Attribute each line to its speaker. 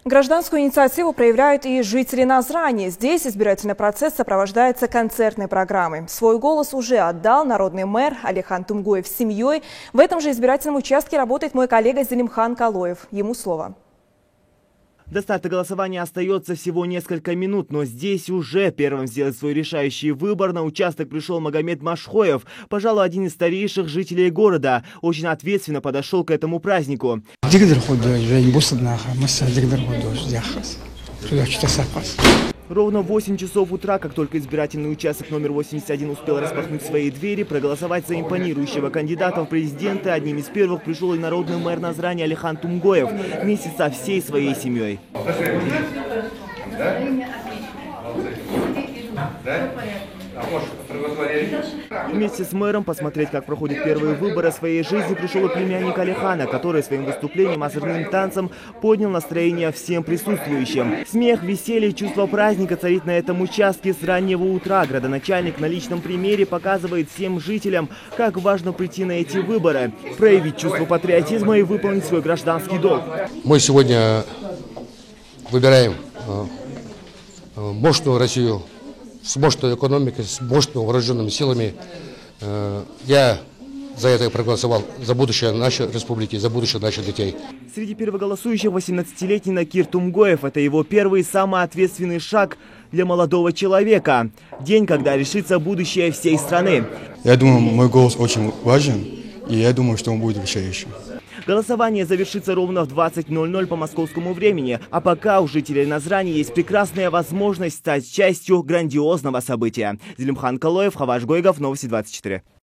Speaker 1: Гражданскую инициативу проявляют и жители Назрани. Здесь избирательный процесс сопровождается концертной программой. Свой голос уже отдал народный мэр Алихан Тумгоев с семьей. В этом же избирательном участке работает мой коллега Зелимхан Калоев. Ему слово.
Speaker 2: До старта голосования остается всего несколько минут, но здесь уже первым сделать свой решающий выбор на участок пришел Магомед Машхоев, пожалуй, один из старейших жителей города. Очень ответственно подошел к этому празднику. Ровно в 8 часов утра, как только избирательный участок номер 81 успел распахнуть свои двери, проголосовать за импонирующего кандидата в президенты, одним из первых пришел и народный мэр Назрани Алихан Тумгоев вместе со всей своей семьей. Вместе с мэром посмотреть, как проходят первые выборы своей жизни, пришел и племянник Алихана, который своим выступлением, озорным танцем поднял настроение всем присутствующим. Смех, веселье, чувство праздника царит на этом участке с раннего утра. Градоначальник на личном примере показывает всем жителям, как важно прийти на эти выборы, проявить чувство патриотизма и выполнить свой гражданский долг.
Speaker 3: Мы сегодня выбираем мощную Россию, с мощной экономикой, с мощными вооруженными силами. Я за это проголосовал, за будущее нашей республики, за будущее наших детей.
Speaker 2: Среди первоголосующих 18-летний Накир Тумгоев. Это его первый и самый ответственный шаг для молодого человека. День, когда решится будущее всей страны.
Speaker 4: Я думаю, мой голос очень важен, и я думаю, что он будет решающим.
Speaker 2: Голосование завершится ровно в 20:00 по московскому времени. А пока у жителей Назрани есть прекрасная возможность стать частью грандиозного события. Зелимхан Калоев, Хаваш Гойгов, Новости 24.